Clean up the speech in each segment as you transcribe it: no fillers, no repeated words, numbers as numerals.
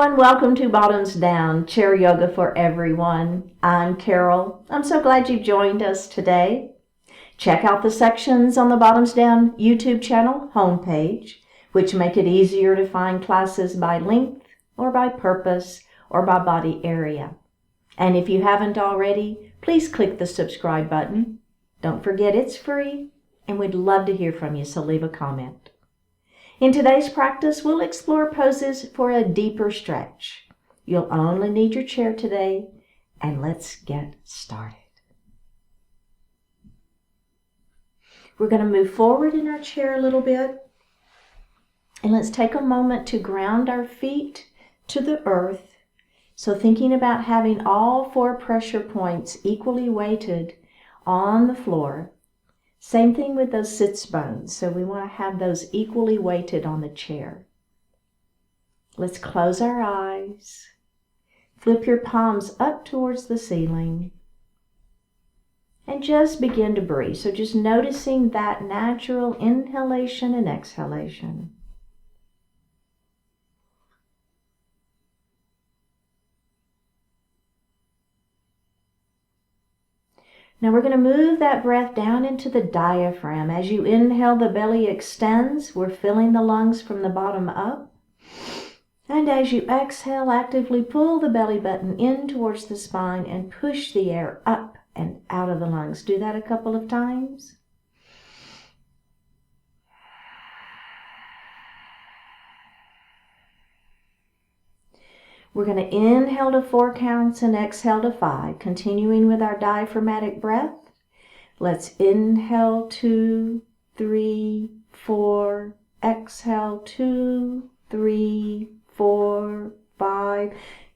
everyone, welcome to Bottoms Down, Chair Yoga for Everyone. I'm Carol. I'm so glad you joined us today. Check out the sections on the Bottoms Down YouTube channel homepage, which make it easier to find classes by length or by purpose or by body area. And if you haven't already, please click the subscribe button. Don't forget it's free, and we'd love to hear from you, so leave a comment. In today's practice, we'll explore poses for a deeper stretch. You'll only need your chair today, and let's get started. We're going to move forward in our chair a little bit, and let's take a moment to ground our feet to the earth. So thinking about having all 4 pressure points equally weighted on the floor. Same thing with those sits bones, so we want to have those equally weighted on the chair. Let's close our eyes. Flip your palms up towards the ceiling. And just begin to breathe. So just noticing that natural inhalation and exhalation. Now we're going to move that breath down into the diaphragm. As you inhale, the belly extends. We're filling the lungs from the bottom up. And as you exhale, actively pull the belly button in towards the spine and push the air up and out of the lungs. Do that a couple of times. We're going to inhale to 4 counts and exhale to 5, continuing with our diaphragmatic breath. Let's inhale 2, 3, 4, exhale 2, 3, 4, 5.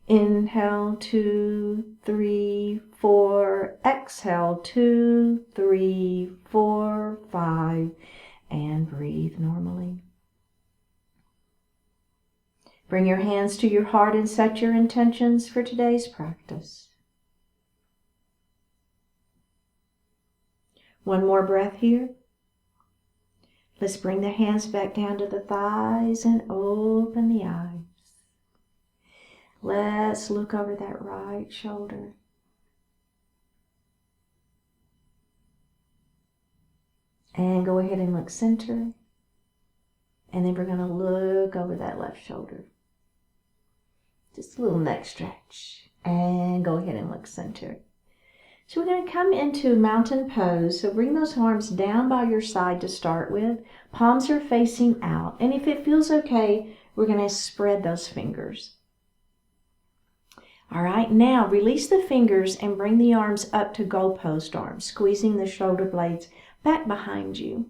Inhale 2, 3, 4, exhale 2, 3, 4, 5, and breathe normally. Bring your hands to your heart and set your intentions for today's practice. One more breath here. Let's bring the hands back down to the thighs and open the eyes. Let's look over that right shoulder. And go ahead and look center. And then we're going to look over that left shoulder. Just a little neck stretch. And go ahead and look center. So we're going to come into mountain pose. So bring those arms down by your side to start with. Palms are facing out. And if it feels okay, we're going to spread those fingers. All right, now release the fingers and bring the arms up to goalpost arms, squeezing the shoulder blades back behind you.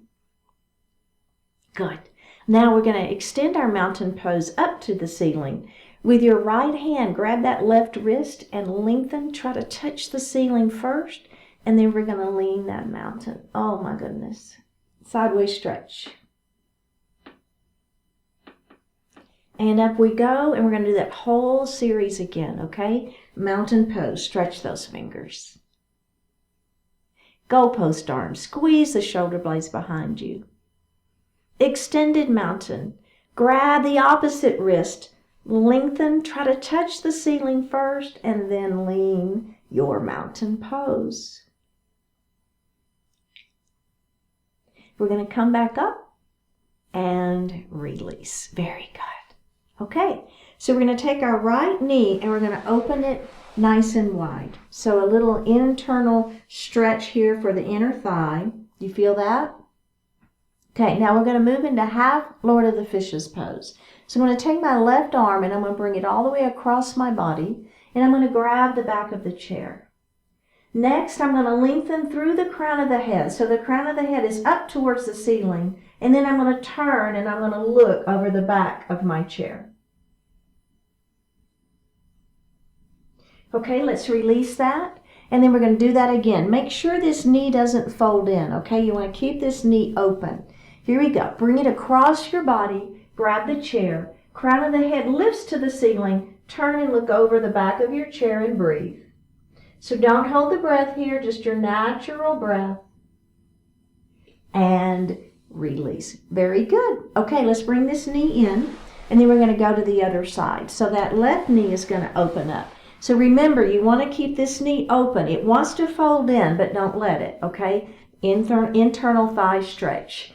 Good. Now we're going to extend our mountain pose up to the ceiling. With your right hand, grab that left wrist and lengthen. Try to touch the ceiling first, and then we're going to lean that mountain. Oh my goodness. Sideways stretch. And up we go, and we're going to do that whole series again, okay? Mountain pose. Stretch those fingers. Goalpost arms. Squeeze the shoulder blades behind you. Extended mountain. Grab the opposite wrist. Lengthen, try to touch the ceiling first, and then lean your mountain pose. We're going to come back up and release. Very good. Okay, so we're going to take our right knee and we're going to open it nice and wide. So a little internal stretch here for the inner thigh. Do you feel that? Okay, now we're going to move into half Lord of the Fishes pose. So I'm going to take my left arm and I'm going to bring it all the way across my body, and I'm going to grab the back of the chair. Next, I'm going to lengthen through the crown of the head. So the crown of the head is up towards the ceiling, and then I'm going to turn and I'm going to look over the back of my chair. Okay, let's release that, and then we're going to do that again. Make sure this knee doesn't fold in, okay? You want to keep this knee open. Here we go. Bring it across your body. Grab the chair. Crown of the head lifts to the ceiling. Turn and look over the back of your chair and breathe. So don't hold the breath here, just your natural breath. And release. Very good. Okay, let's bring this knee in. and then we're going to go to the other side. So that left knee is going to open up. So remember, you want to keep this knee open. It wants to fold in, but don't let it, okay? Internal thigh stretch.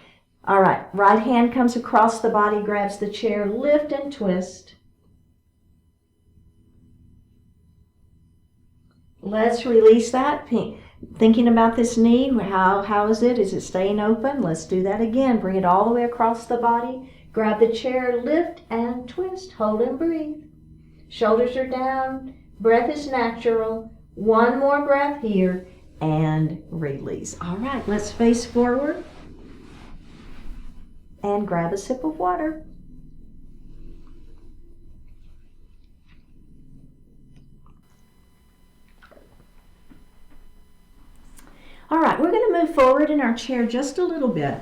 All right, right hand comes across the body, grabs the chair, lift and twist. Let's release that. Thinking about this knee, how is it? Is it staying open? Let's do that again. Bring it all the way across the body. Grab the chair, lift and twist. Hold and breathe. Shoulders are down. Breath is natural. One more breath here and release. All right, let's face forward and grab a sip of water. All right, we're going to move forward in our chair just a little bit.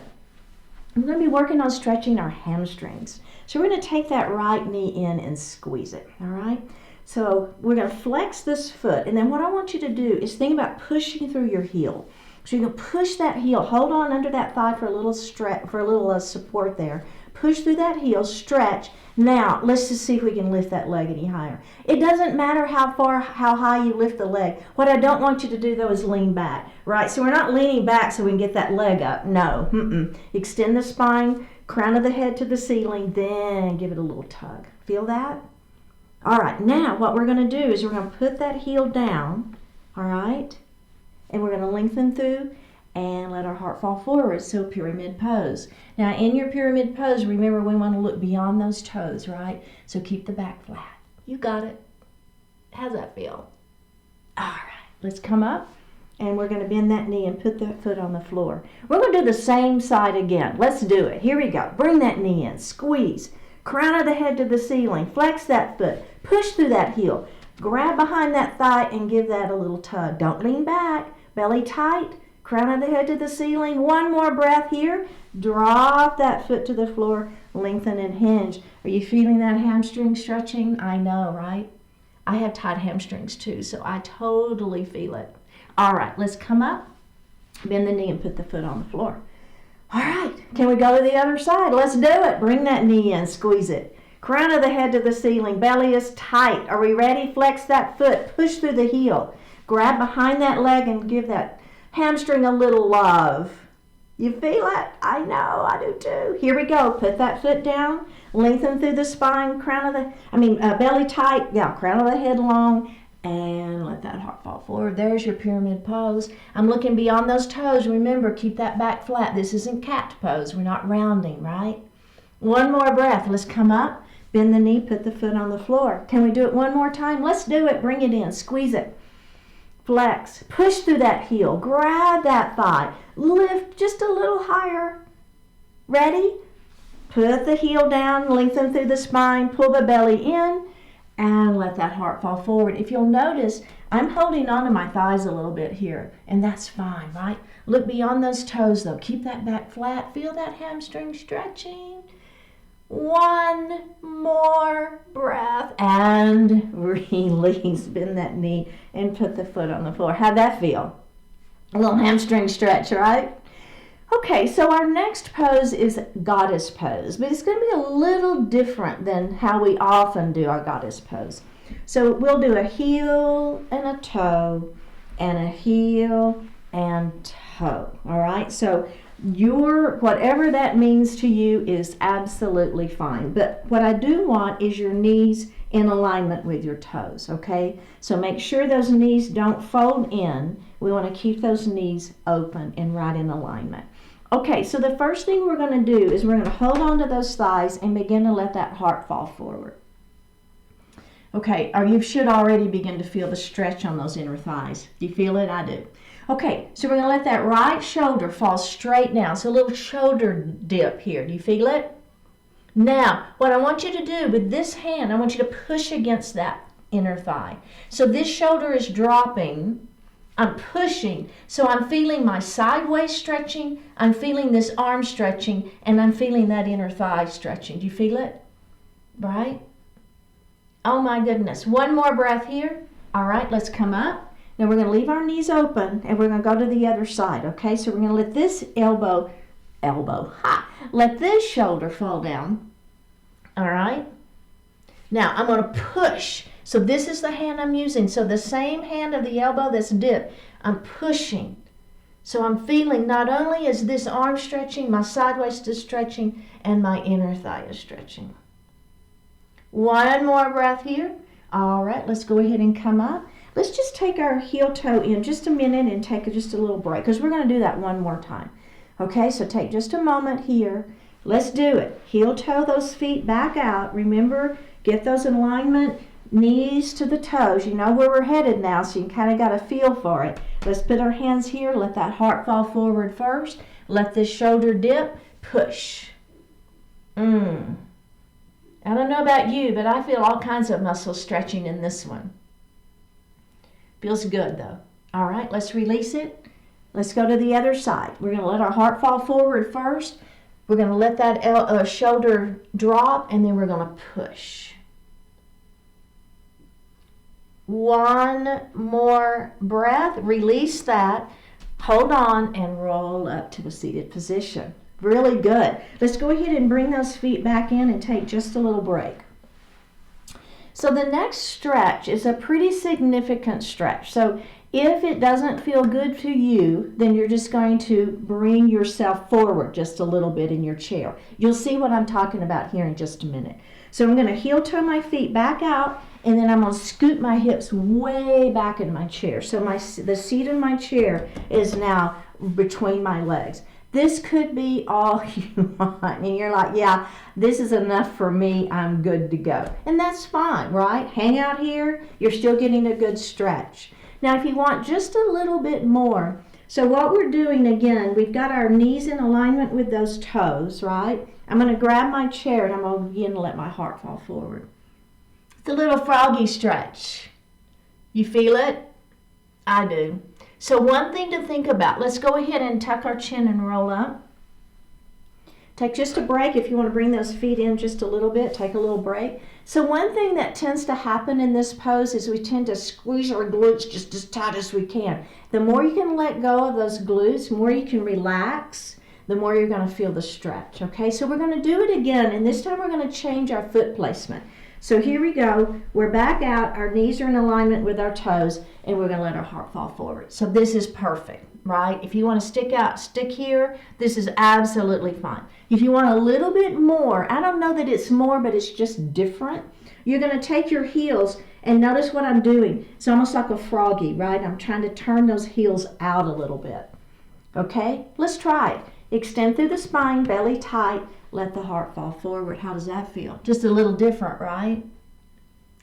I'm going to be working on stretching our hamstrings. So we're going to take that right knee in and squeeze it, all right? So we're going to flex this foot, and then what I want you to do is think about pushing through your heel. So you're going to push that heel, hold on under that thigh for a little stretch, for a little support there. Push through that heel, stretch. Now, let's just see if we can lift that leg any higher. It doesn't matter how high you lift the leg. What I don't want you to do, though, is lean back, right? So we're not leaning back so we can get that leg up. No, Extend the spine, crown of the head to the ceiling, then give it a little tug. Feel that? All right, now what we're going to do is we're going to put that heel down, all right? And we're going to lengthen through and let our heart fall forward, so pyramid pose. Now in your pyramid pose, remember we want to look beyond those toes, right? So keep the back flat. You got it. How's that feel? All right, let's come up and we're going to bend that knee and put that foot on the floor. We're going to do the same side again. Let's do it. Here we go. Bring that knee in, squeeze. Crown of the head to the ceiling. Flex that foot. Push through that heel. Grab behind that thigh and give that a little tug. Don't lean back. Belly tight. Crown of the head to the ceiling. One more breath here. Drop that foot to the floor. Lengthen and hinge. Are you feeling that hamstring stretching? I know, right? I have tight hamstrings too, so I totally feel it. All right, let's come up. Bend the knee and put the foot on the floor. All right, can we go to the other side? Let's do it. Bring that knee in, squeeze it. Crown of the head to the ceiling, belly is tight. Are we ready? Flex that foot, push through the heel. Grab behind that leg and give that hamstring a little love. You feel it? I know, I do too. Here we go. Put that foot down, lengthen through the spine, belly tight, crown of the head long, and let that heart fall forward. There's your pyramid pose. I'm looking beyond those toes. Remember, keep that back flat. This isn't cat pose. We're not rounding, right? One more breath. Let's come up, bend the knee, put the foot on the floor. Can we do it one more time? Let's do it. Bring it in. Squeeze it. Flex. Push through that heel. Grab that thigh. Lift just a little higher. Ready? Put the heel down, lengthen through the spine, pull the belly in, and let that heart fall forward. If you'll notice, I'm holding on to my thighs a little bit here, and that's fine, right? Look beyond those toes, though. Keep that back flat. Feel that hamstring stretching. One more breath, and release. Bend that knee and put the foot on the floor. How'd that feel? A little hamstring stretch, right? Okay, so our next pose is goddess pose, but it's going to be a little different than how we often do our goddess pose. So we'll do a heel and a toe, and a heel and toe, all right? So whatever that means to you is absolutely fine, but what I do want is your knees in alignment with your toes, okay? So make sure those knees don't fold in. We want to keep those knees open and right in alignment. Okay, so the first thing we're going to do is we're going to hold on to those thighs and begin to let that heart fall forward. Okay, or you should already begin to feel the stretch on those inner thighs. Do you feel it? I do. Okay, so we're going to let that right shoulder fall straight down. So a little shoulder dip here. Do you feel it? Now, what I want you to do with this hand, I want you to push against that inner thigh. So this shoulder is dropping. I'm pushing. So I'm feeling my sideways stretching. I'm feeling this arm stretching. And I'm feeling that inner thigh stretching. Do you feel it? Right? Oh my goodness. One more breath here. All right, let's come up. Now we're going to leave our knees open and we're going to go to the other side. Okay, so we're going to let this let this shoulder fall down. All right? Now, I'm going to push. So this is the hand I'm using. So the same hand of the elbow that's dipped, I'm pushing. So I'm feeling not only is this arm stretching, my side waist is stretching, and my inner thigh is stretching. One more breath here. All right, let's go ahead and come up. Let's just take our heel toe in just a minute and take just a little break, because we're going to do that one more time. Okay, so take just a moment here. Let's do it. Heel toe those feet back out. Remember, get those in alignment, knees to the toes. You know where we're headed now, so you kind of got a feel for it. Let's put our hands here. Let that heart fall forward first. Let this shoulder dip. Push. I don't know about you, but I feel all kinds of muscles stretching in this one. Feels good though. All right, let's release it. Let's go to the other side. We're going to let our heart fall forward first. We're going to let that shoulder drop, and then we're going to push. One more breath. Release that. Hold on and roll up to a seated position. Really good. Let's go ahead and bring those feet back in and take just a little break. So the next stretch is a pretty significant stretch. So if it doesn't feel good to you, then you're just going to bring yourself forward just a little bit in your chair. You'll see what I'm talking about here in just a minute. So I'm going to heel toe my feet back out, and then I'm going to scoot my hips way back in my chair. So the seat in my chair is now between my legs. This could be all you want, and you're like, yeah, this is enough for me, I'm good to go. And that's fine, right? Hang out here, you're still getting a good stretch. Now, if you want just a little bit more, so what we're doing again, we've got our knees in alignment with those toes, right? I'm going to grab my chair, and I'm going to begin to let my heart fall forward. It's a little froggy stretch. You feel it? I do. So one thing to think about, let's go ahead and tuck our chin and roll up. Take just a break. If you want to bring those feet in just a little bit, take a little break. So one thing that tends to happen in this pose is we tend to squeeze our glutes just as tight as we can. The more you can let go of those glutes, the more you can relax, the more you're going to feel the stretch. Okay, so we're going to do it again, and this time we're going to change our foot placement. So here we go. We're back out. Our knees are in alignment with our toes, and we're going to let our heart fall forward. So this is perfect, right? If you want to stick out, stick here. This is absolutely fine. If you want a little bit more, I don't know that it's more, but it's just different. You're going to take your heels, and notice what I'm doing. It's almost like a froggy, right? I'm trying to turn those heels out a little bit. Okay? Let's try it. Extend through the spine, belly tight. Let the heart fall forward. How does that feel? Just a little different, right?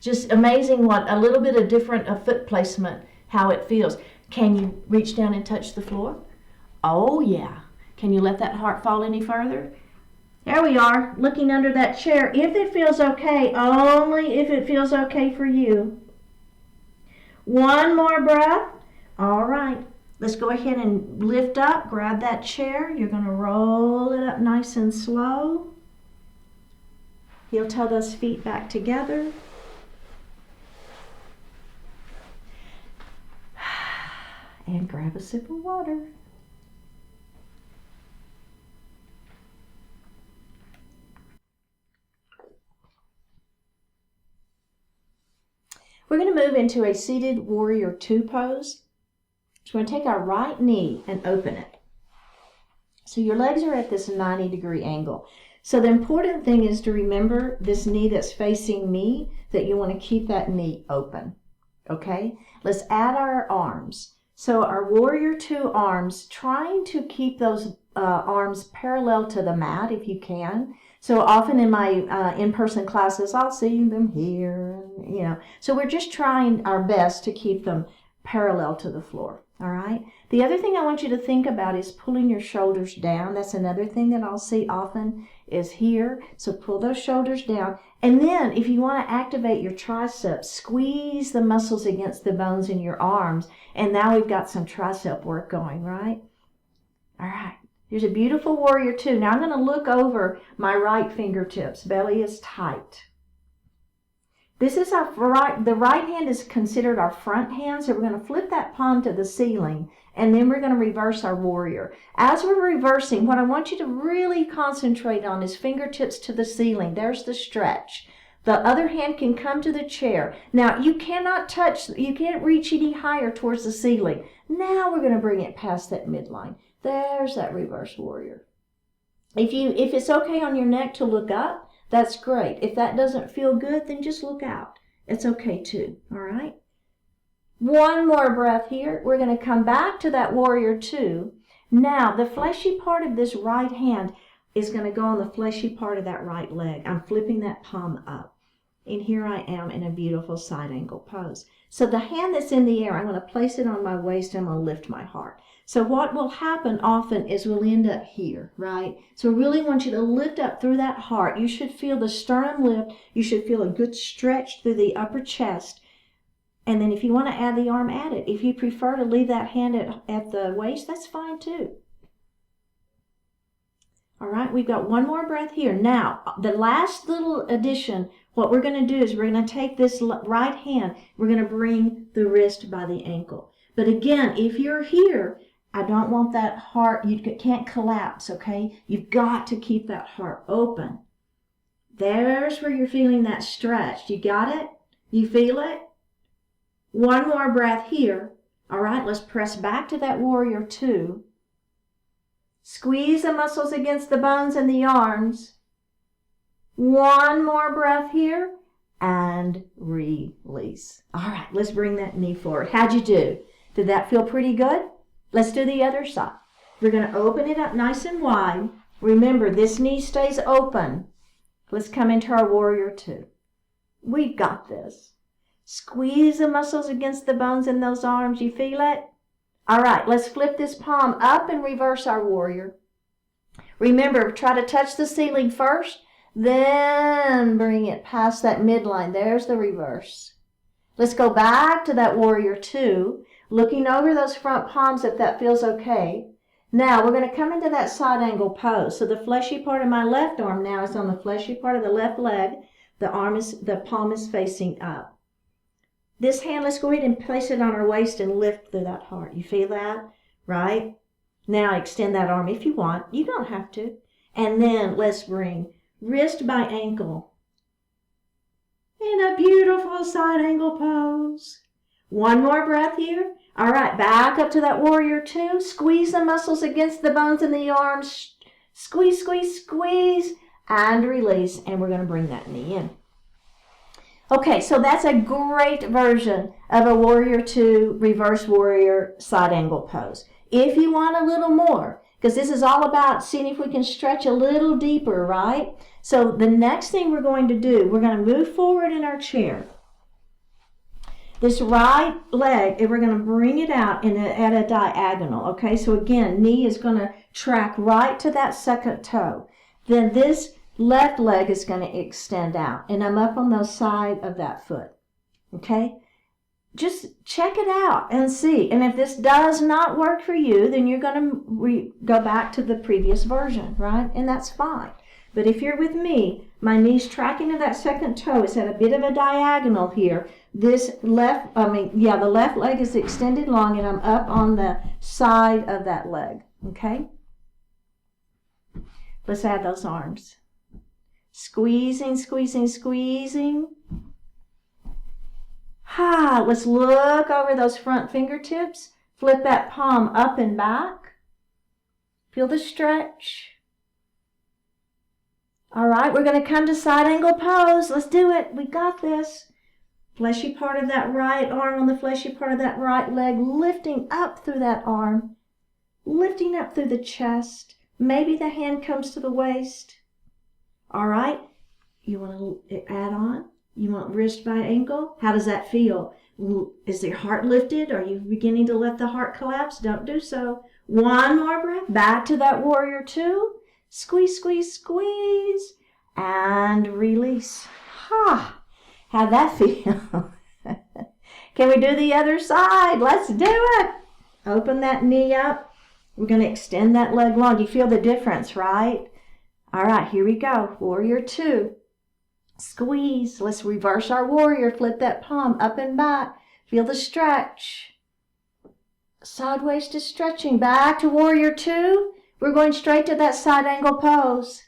Just amazing what a little bit of different foot placement, how it feels. Can you reach down and touch the floor? Oh, yeah. Can you let that heart fall any further? There we are, looking under that chair. If it feels okay, only if it feels okay for you. One more breath. All right. Let's go ahead and lift up, grab that chair. You're going to roll it up nice and slow. Heel toe those feet back together. And grab a sip of water. We're going to move into a seated warrior 2 pose. So we're going to take our right knee and open it. So your legs are at this 90-degree angle. So the important thing is to remember this knee that's facing me, that you want to keep that knee open. Okay? Let's add our arms. So our warrior 2 arms, trying to keep those arms parallel to the mat if you can. So often in my in-person classes, I'll see them here, you know. So we're just trying our best to keep them parallel to the floor. All right. The other thing I want you to think about is pulling your shoulders down. That's another thing that I'll see often is here. So pull those shoulders down. And then if you want to activate your triceps, squeeze the muscles against the bones in your arms. And now we've got some tricep work going, right? All right. Here's a beautiful warrior 2. Now I'm going to look over my right fingertips. Belly is tight. This is the right hand is considered our front hand, so we're going to flip that palm to the ceiling And then we're going to reverse our warrior. As we're reversing, what I want you to really concentrate on is fingertips to the ceiling. There's the stretch. The other hand can come to the chair. Now, you can't reach any higher towards the ceiling. Now we're going to bring it past that midline. There's that reverse warrior. If it's okay on your neck to look up, that's great. If that doesn't feel good, then just look out. It's okay too, all right? One more breath here. We're going to come back to that warrior two. Now, the fleshy part of this right hand is going to go on the fleshy part of that right leg. I'm flipping that palm up. And here I am in a beautiful side angle pose. So the hand that's in the air, I'm going to place it on my waist and I'm going to lift my heart. So what will happen often is we'll end up here, right? So I really want you to lift up through that heart. You should feel the sternum lift. You should feel a good stretch through the upper chest. And then if you want to add the arm, add it. If you prefer to leave that hand at the waist, that's fine too. All right, we've got one more breath here. Now, the last little addition, what we're going to do is we're going to take this right hand, we're going to bring the wrist by the ankle. But again, if you're here, I don't want that heart, you can't collapse, okay? You've got to keep that heart open. There's where you're feeling that stretch. You got it? You feel it? One more breath here. All right, let's press back to that warrior two. Squeeze the muscles against the bones and the arms. One more breath here and release. All right, let's bring that knee forward. How'd you do? Did that feel pretty good? Let's do the other side. We're going to open it up nice and wide. Remember, this knee stays open. Let's come into our warrior two. We've got this. Squeeze the muscles against the bones in those arms. You feel it? All right, let's flip this palm up and reverse our warrior. Remember, try to touch the ceiling first, then bring it past that midline. There's the reverse. Let's go back to that warrior two, looking over those front palms if that feels okay. Now, we're going to come into that side angle pose. So the fleshy part of my left arm now is on the fleshy part of the left leg. The palm is facing up. This hand, let's go ahead and place it on our waist and lift through that heart. You feel that? Right? Now extend that arm if you want. You don't have to. And then let's bring wrist by ankle in a beautiful side angle pose. One more breath here. All right, back up to that warrior two. Squeeze the muscles against the bones in the arms. Squeeze, squeeze, squeeze, and release. And we're going to bring that knee in. Okay, so that's a great version of a warrior two, reverse warrior, side angle pose. If you want a little more, because this is all about seeing if we can stretch a little deeper, right? So the next thing we're going to do, we're going to move forward in our chair. This right leg, and we're going to bring it out at a diagonal, okay? So again, knee is going to track right to that second toe. Then this left leg is going to extend out, and I'm up on the side of that foot, okay? Just check it out and see. And if this does not work for you, then you're going to go back to the previous version, right? And that's fine. But if you're with me, my knee's tracking to that second toe. It's at a bit of a diagonal here. The left leg is extended long, and I'm up on the side of that leg, okay? Let's add those arms. Squeezing, squeezing, squeezing. Let's look over those front fingertips. Flip that palm up and back. Feel the stretch. All right, we're going to come to side angle pose. Let's do it. We got this. Fleshy part of that right arm on the fleshy part of that right leg, lifting up through that arm, lifting up through the chest. Maybe the hand comes to the waist. All right, you want to add on? You want wrist by ankle? How does that feel? Is your heart lifted? Are you beginning to let the heart collapse? Don't do so. One more breath. Back to that warrior two. Squeeze, squeeze, squeeze. And release. How'd that feel? Can we do the other side? Let's do it. Open that knee up. We're going to extend that leg long. You feel the difference, right? All right, here we go. Warrior two. Squeeze. Let's reverse our warrior. Flip that palm up and back. Feel the stretch. sideways to stretching. Back to warrior two. We're going straight to that side angle pose.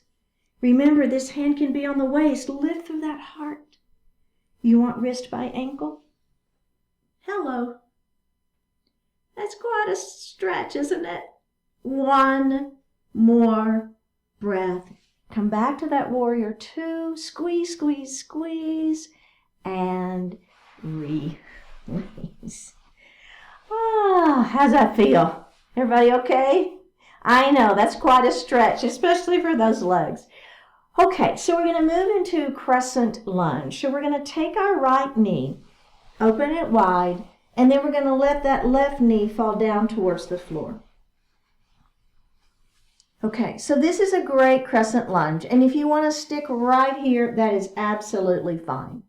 Remember, this hand can be on the waist. Lift through that heart. You want wrist by ankle? Hello. That's quite a stretch, isn't it? One more breath. Come back to that warrior two. Squeeze, squeeze, squeeze. And release. Ah, how's that feel? Everybody okay? I know, that's quite a stretch, especially for those legs. Okay, so we're going to move into crescent lunge. So we're going to take our right knee, open it wide, and then we're going to let that left knee fall down towards the floor. Okay, so this is a great crescent lunge, and if you want to stick right here, that is absolutely fine.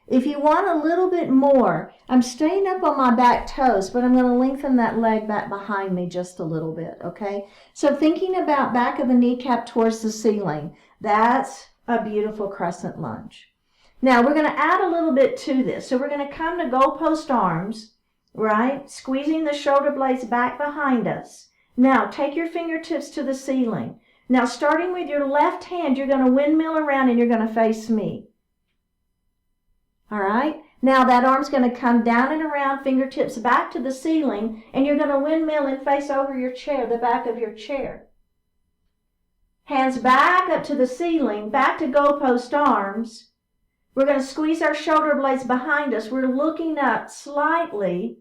If you want a little bit more, I'm staying up on my back toes, but I'm going to lengthen that leg back behind me just a little bit, okay? So thinking about back of the kneecap towards the ceiling, that's a beautiful crescent lunge. Now we're going to add a little bit to this. So we're going to come to goalpost arms, right? Squeezing the shoulder blades back behind us. Now take your fingertips to the ceiling. Now starting with your left hand, you're going to windmill around and you're going to face me. All right, now that arm's going to come down and around, fingertips back to the ceiling, and you're going to windmill and face over your chair, the back of your chair. Hands back up to the ceiling, back to goalpost arms. We're going to squeeze our shoulder blades behind us. We're looking up slightly,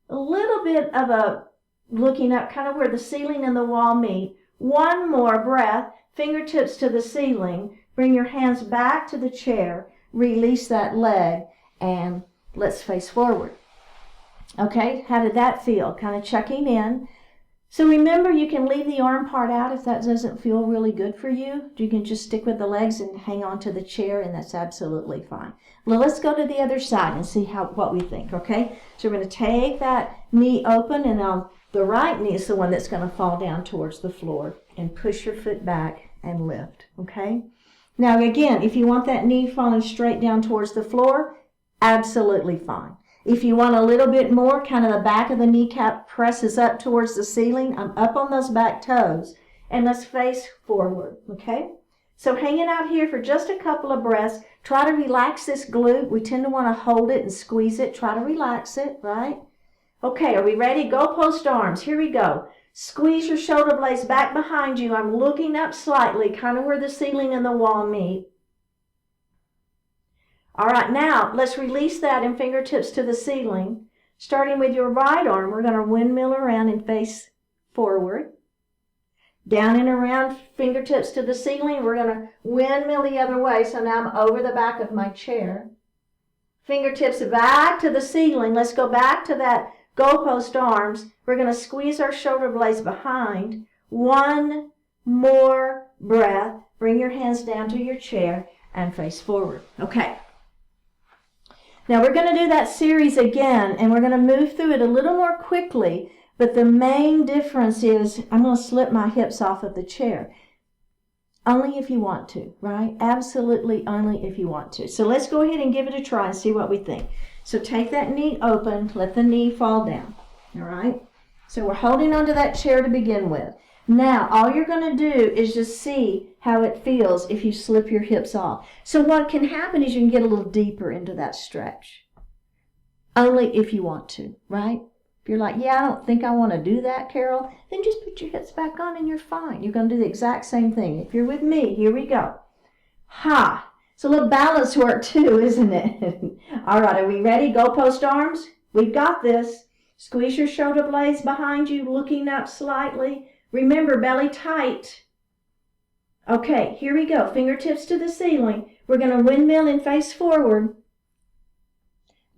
a little bit of a looking up, kind of where the ceiling and the wall meet. One more breath, fingertips to the ceiling. Bring your hands back to the chair. Release that leg, and let's face forward. Okay, how did that feel? Kind of checking in. So remember, you can leave the arm part out if that doesn't feel really good for you. You can just stick with the legs and hang on to the chair, and that's absolutely fine. Well, let's go to the other side and see what we think, okay? So we're going to take that knee open, and the right knee is the one that's going to fall down towards the floor, and push your foot back and lift, okay? Now again, if you want that knee falling straight down towards the floor, absolutely fine. If you want a little bit more, kind of the back of the kneecap presses up towards the ceiling. I'm up on those back toes, and let's face forward, okay? So hanging out here for just a couple of breaths. Try to relax this glute. We tend to want to hold it and squeeze it. Try to relax it, right? Okay, are we ready? Goalpost arms. Here we go. Squeeze your shoulder blades back behind you. I'm looking up slightly, kind of where the ceiling and the wall meet. All right, now let's release that and fingertips to the ceiling. Starting with your right arm, we're going to windmill around and face forward. Down and around, fingertips to the ceiling. We're going to windmill the other way, so now I'm over the back of my chair. Fingertips back to the ceiling. Let's go back to that goalpost arms. We're going to squeeze our shoulder blades behind. One more breath. Bring your hands down to your chair and face forward. Okay. Now we're going to do that series again, and we're going to move through it a little more quickly, but the main difference is I'm going to slip my hips off of the chair. Only if you want to, right? Absolutely only if you want to. So let's go ahead and give it a try and see what we think. So take that knee open, let the knee fall down, all right? So we're holding onto that chair to begin with. Now, all you're going to do is just see how it feels if you slip your hips off. So what can happen is you can get a little deeper into that stretch. Only if you want to, right? If you're like, yeah, I don't think I want to do that, Carol, then just put your hips back on and you're fine. You're going to do the exact same thing. If you're with me, here we go. Ha! It's a little balance work too, isn't it? All right, are we ready? Goalpost arms. We've got this. Squeeze your shoulder blades behind you, looking up slightly. Remember, belly tight. Okay, here we go. Fingertips to the ceiling. We're going to windmill and face forward.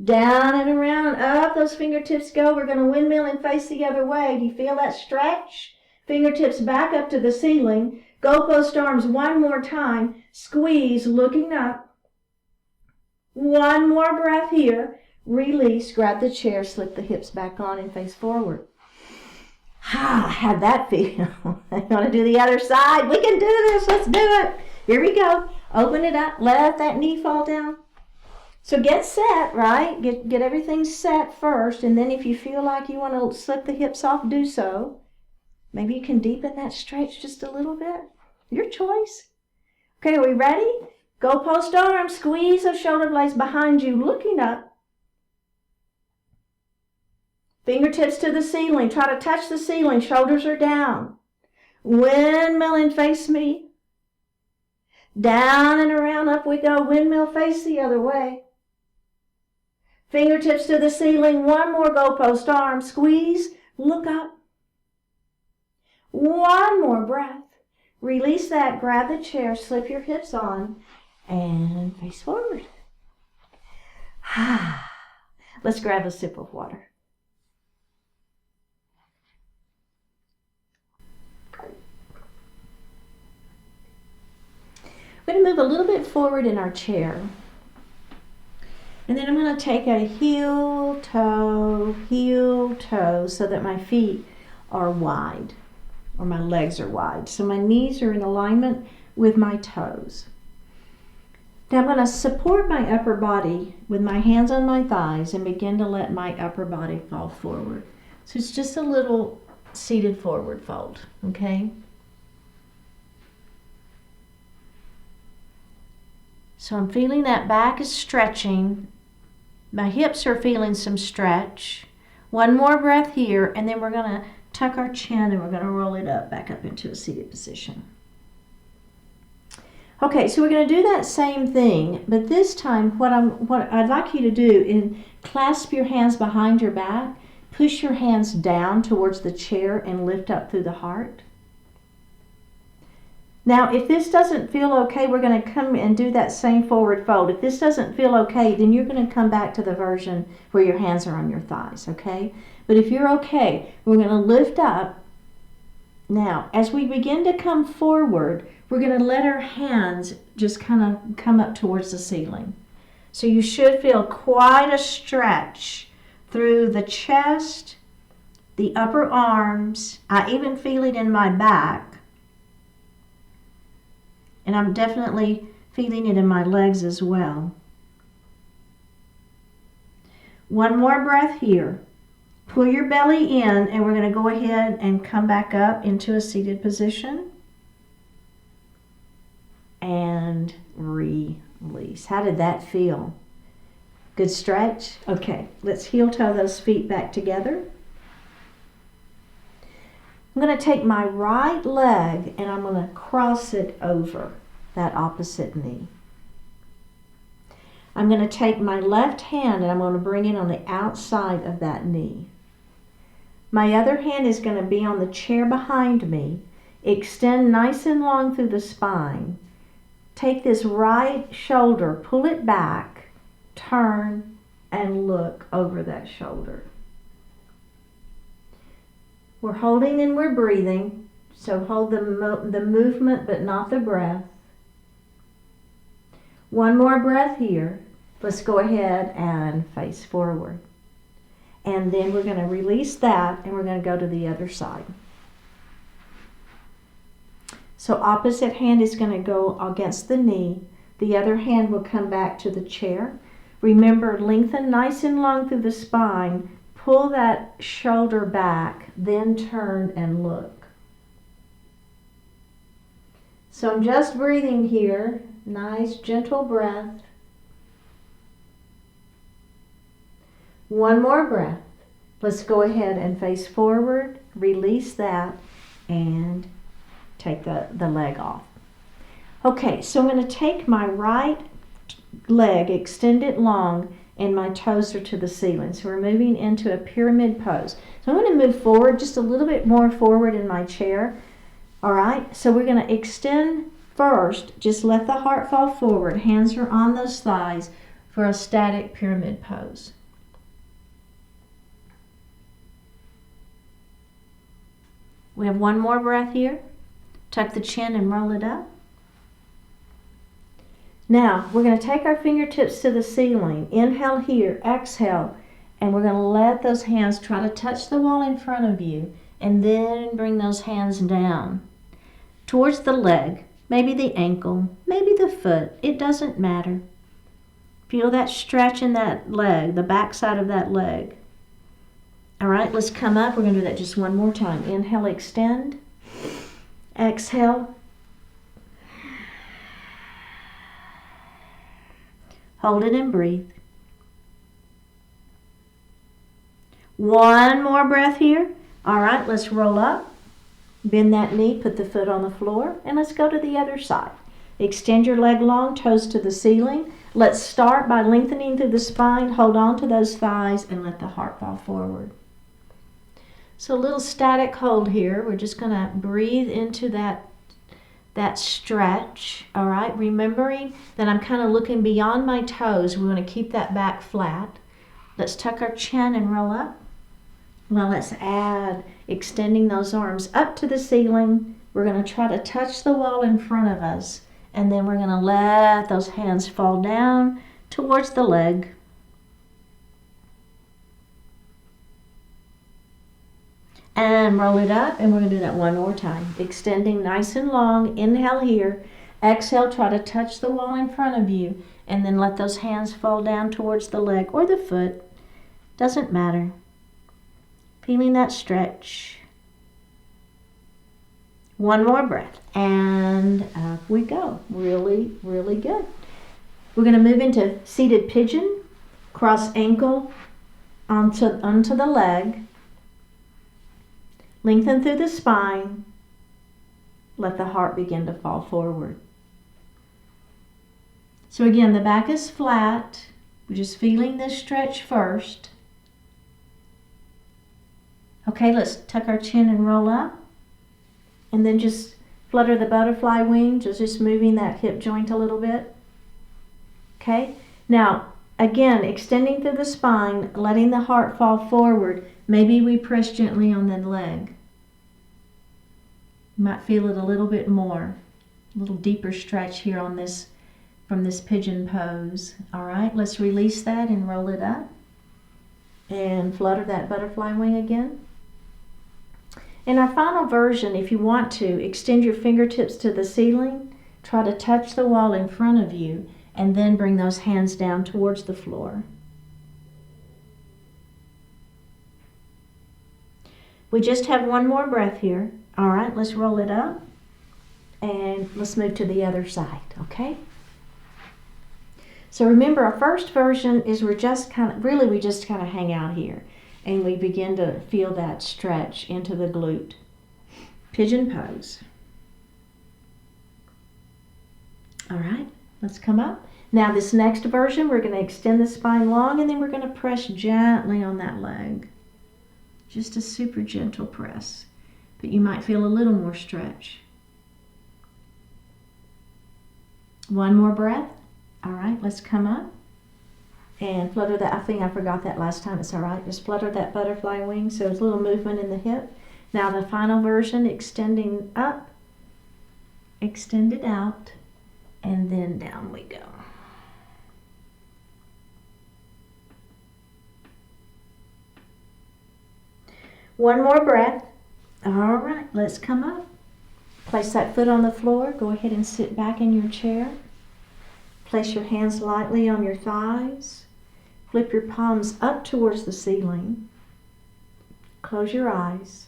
Down and around, up those fingertips go. We're going to windmill and face the other way. Do you feel that stretch? Fingertips back up to the ceiling. Goalpost arms one more time. Squeeze, looking up. One more breath here. Release, grab the chair, slip the hips back on and face forward. How'd that feel? I want to do the other side. We can do this. Let's do it. Here we go. Open it up. Let that knee fall down. So get set, right? Get everything set first, and then if you feel like you want to slip the hips off, do so. Maybe you can deepen that stretch just a little bit. Your choice. Okay, are we ready? Go post arms, squeeze those shoulder blades behind you, looking up. Fingertips to the ceiling. Try to touch the ceiling. Shoulders are down. Windmill and face me. Down and around, up we go. Windmill, face the other way. Fingertips to the ceiling. One more, go post arms. Squeeze, look up. One more breath. Release that, grab the chair, slip your hips on, and face forward. Let's grab a sip of water. We're going to move a little bit forward in our chair. And then I'm going to take a heel, toe, so that my feet are wide, or my legs are wide. So my knees are in alignment with my toes. Now I'm going to support my upper body with my hands on my thighs and begin to let my upper body fall forward. So it's just a little seated forward fold, okay? So I'm feeling that back is stretching. My hips are feeling some stretch. One more breath here, and then we're going to tuck our chin and we're going to roll it up, back up into a seated position. Okay, so we're going to do that same thing, but this time what I'd like you to do is clasp your hands behind your back, push your hands down towards the chair and lift up through the heart. Now, if this doesn't feel okay, we're going to come and do that same forward fold. If this doesn't feel okay, then you're going to come back to the version where your hands are on your thighs, okay? But if you're okay, we're going to lift up. Now, as we begin to come forward, we're going to let our hands just kind of come up towards the ceiling. So you should feel quite a stretch through the chest, the upper arms. I even feel it in my back. And I'm definitely feeling it in my legs as well. One more breath here. Pull your belly in, and we're going to go ahead and come back up into a seated position. And release. How did that feel? Good stretch? Okay, let's heel toe those feet back together. I'm going to take my right leg and I'm going to cross it over that opposite knee. I'm going to take my left hand and I'm going to bring it on the outside of that knee. My other hand is going to be on the chair behind me. Extend nice and long through the spine. Take this right shoulder, pull it back, turn, and look over that shoulder. We're holding and we're breathing, so hold the movement but not the breath. One more breath here. Let's go ahead and face forward. And then we're going to release that and we're going to go to the other side. So opposite hand is going to go against the knee. The other hand will come back to the chair. Remember, lengthen nice and long through the spine. Pull that shoulder back, then turn and look. So I'm just breathing here. Nice, gentle breath. One more breath. Let's go ahead and face forward, release that, and take the leg off. Okay, so I'm going to take my right leg, extend it long, and my toes are to the ceiling. So we're moving into a pyramid pose. So I'm going to move forward, just a little bit more forward in my chair. All right, so we're going to extend first. Just let the heart fall forward. Hands are on those thighs for a static pyramid pose. We have one more breath here. Tuck the chin and roll it up. Now, we're going to take our fingertips to the ceiling. Inhale here, exhale, and we're going to let those hands try to touch the wall in front of you, and then bring those hands down towards the leg, maybe the ankle, maybe the foot. It doesn't matter. Feel that stretch in that leg, the back side of that leg. All right, let's come up. We're going to do that just one more time. Inhale, extend. Exhale. Hold it and breathe. One more breath here. All right, let's roll up. Bend that knee, put the foot on the floor, and let's go to the other side. Extend your leg long, toes to the ceiling. Let's start by lengthening through the spine. Hold on to those thighs and let the heart fall forward. So a little static hold here. We're just going to breathe into that stretch. All right, remembering that I'm kind of looking beyond my toes. We want to keep that back flat. Let's tuck our chin and roll up. Now let's add extending those arms up to the ceiling. We're going to try to touch the wall in front of us, and then we're going to let those hands fall down towards the leg. And roll it up, and we're going to do that one more time. Extending nice and long. Inhale here. Exhale, try to touch the wall in front of you, and then let those hands fall down towards the leg or the foot. Doesn't matter. Feeling that stretch. One more breath, and up we go. Really, really good. We're going to move into seated pigeon. Cross ankle onto the leg. Lengthen through the spine. Let the heart begin to fall forward. So again, the back is flat. We're just feeling this stretch first. Okay, let's tuck our chin and roll up. And then just flutter the butterfly wings, just moving that hip joint a little bit. Okay, now again, extending through the spine, letting the heart fall forward. Maybe we press gently on the leg. You might feel it a little bit more, a little deeper stretch here on this, from this pigeon pose. All right, let's release that and roll it up. And flutter that butterfly wing again. In our final version, if you want to, extend your fingertips to the ceiling, try to touch the wall in front of you, and then bring those hands down towards the floor. We just have one more breath here. All right, let's roll it up, and let's move to the other side, okay? So remember, our first version is we just kind of hang out here. And we begin to feel that stretch into the glute. Pigeon pose. All right, let's come up. Now this next version, we're going to extend the spine long, and then we're going to press gently on that leg. Just a super gentle press. But you might feel a little more stretch. One more breath. All right, let's come up. And flutter that. I think I forgot that last time. It's all right. Just flutter that butterfly wing. So it's a little movement in the hip. Now the final version, extending up, extend it out, and then down we go. One more breath. All right, let's come up. Place that foot on the floor. Go ahead and sit back in your chair. Place your hands lightly on your thighs. Flip your palms up towards the ceiling. Close your eyes.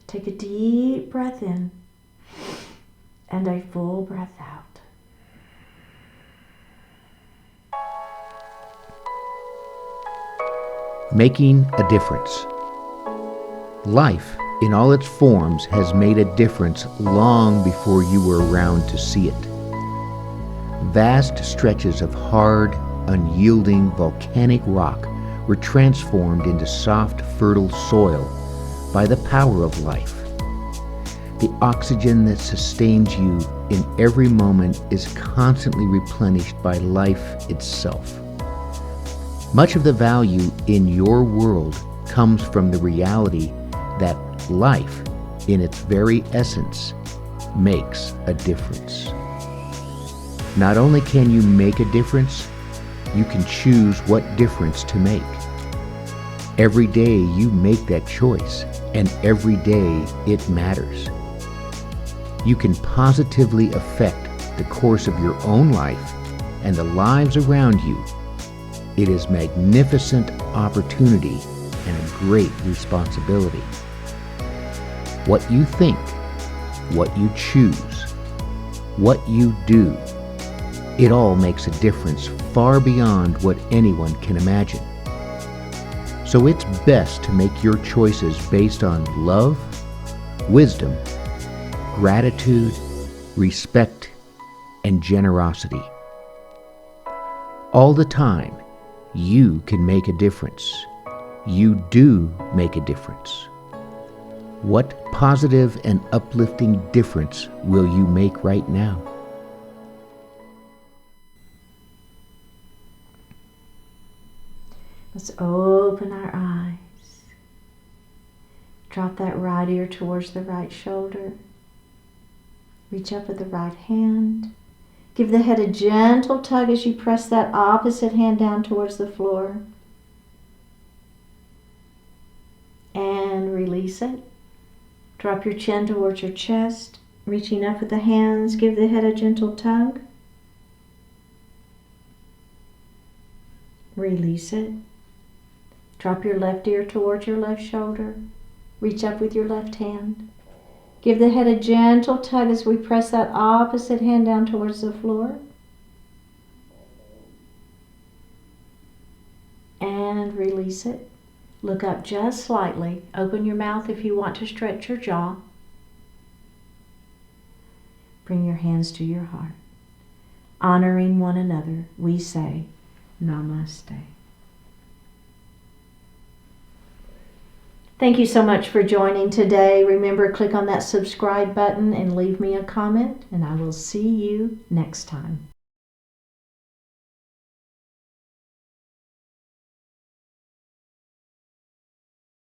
Take a deep breath in and a full breath out. Making a difference. Life, in all its forms, has made a difference long before you were around to see it. Vast stretches of hard, unyielding volcanic rock were transformed into soft, fertile soil by the power of life. The oxygen that sustains you in every moment is constantly replenished by life itself. Much of the value in your world comes from the reality that life, in its very essence, makes a difference. Not only can you make a difference, you can choose what difference to make. Every day you make that choice, and every day it matters. You can positively affect the course of your own life and the lives around you, it is magnificent opportunity and a great responsibility. What you think, what you choose, what you do, it all makes a difference far beyond what anyone can imagine. So it's best to make your choices based on love, wisdom, gratitude, respect, and generosity. All the time, you can make a difference. You do make a difference. What positive and uplifting difference will you make right now? Let's open our eyes. Drop that right ear towards the right shoulder. Reach up with the right hand. Give the head a gentle tug as you press that opposite hand down towards the floor. And release it. Drop your chin towards your chest. Reaching up with the hands, give the head a gentle tug. Release it. Drop your left ear towards your left shoulder. Reach up with your left hand. Give the head a gentle tug as we press that opposite hand down towards the floor. And release it. Look up just slightly. Open your mouth if you want to stretch your jaw. Bring your hands to your heart. Honoring one another, we say Namaste. Thank you so much for joining today. Remember, click on that subscribe button and leave me a comment, and I will see you next time.